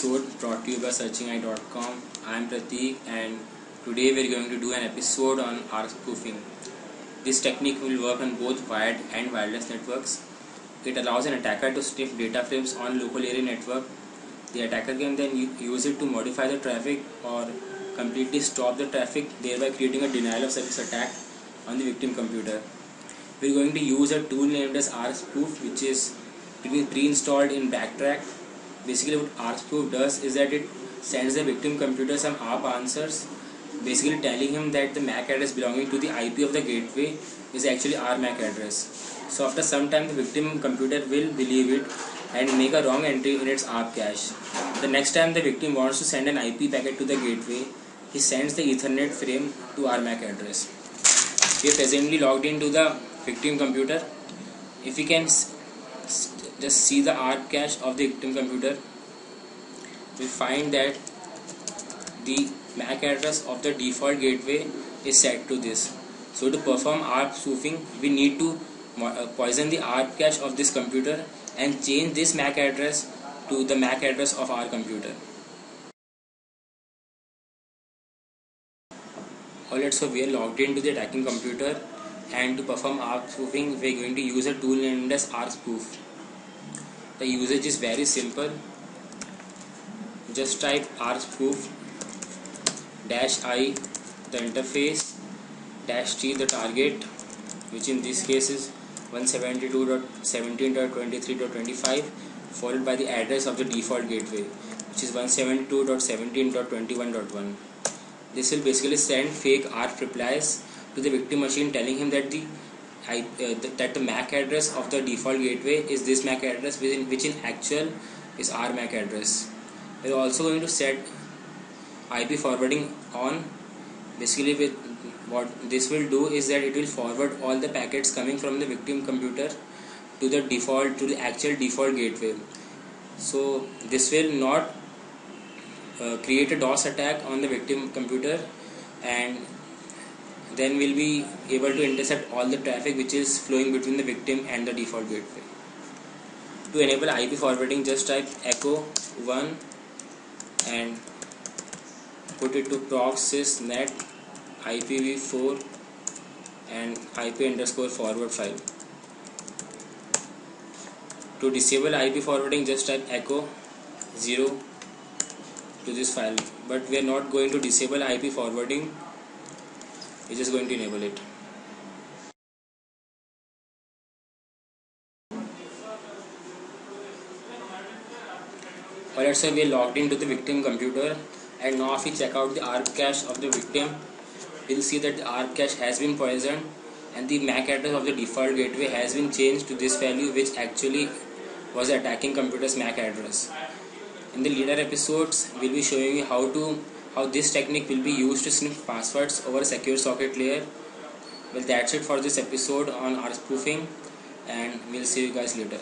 episode brought to you by searchingeye.com. I am Prateek and today we are going to do an episode on ARP-spoofing. This technique will work on both wired and wireless networks. It allows an attacker to sniff data frames on local area network. The attacker can then use it to modify the traffic or completely stop the traffic, thereby creating a denial of service attack on the victim computer. We are going to use a tool named as ARP-spoof, which is pre-installed in Backtrack. Basically what ARP-spoof does is that it sends the victim computer some ARP answers, basically telling him that the MAC address belonging to the IP of the gateway is actually our MAC address. So after some time the victim computer will believe it and make a wrong entry in its ARP cache. The next time the victim wants to send an IP packet to the gateway, he sends the Ethernet frame to our MAC address. We are presently logged into the victim computer. If we can just see the ARP cache of the victim computer, we find that the MAC address of the default gateway is set to this. So to perform ARP spoofing, we need to poison the ARP cache of this computer and change this MAC address to the MAC address of our computer. Alright, so we are logged into the attacking computer, and to perform ARP spoofing we are going to use a tool named as ARP-spoof. The usage is very simple. Just type ARP-spoof -i the interface -t the target, which in this case is 172.17.23.25, followed by the address of the default gateway, which is 172.17.21.1. This will basically send fake ARP replies to the victim machine telling him that the MAC address of the default gateway is this MAC address, which in actual is our MAC address. We are also going to set IP forwarding on. Basically what this will do is that it will forward all the packets coming from the victim computer to the actual default gateway. So this will not create a DOS attack on the victim computer, and then we'll be able to intercept all the traffic which is flowing between the victim and the default gateway. To enable IP forwarding, just type echo 1 and put it to proc_sys_net IPv4 and IP_forward file. To disable IP forwarding, just type echo 0 to this file, but we are not going to disable IP forwarding, we are just going to enable it. Alright, so we are logged into the victim computer, and now if we check out the ARP cache of the victim, we will see that the ARP cache has been poisoned and the MAC address of the default gateway has been changed to this value, which actually was the attacking computer's MAC address. In the later episodes, we will be showing you how this technique will be used to sniff passwords over a secure socket layer. Well, that's it for this episode on ARP spoofing, and we'll see you guys later.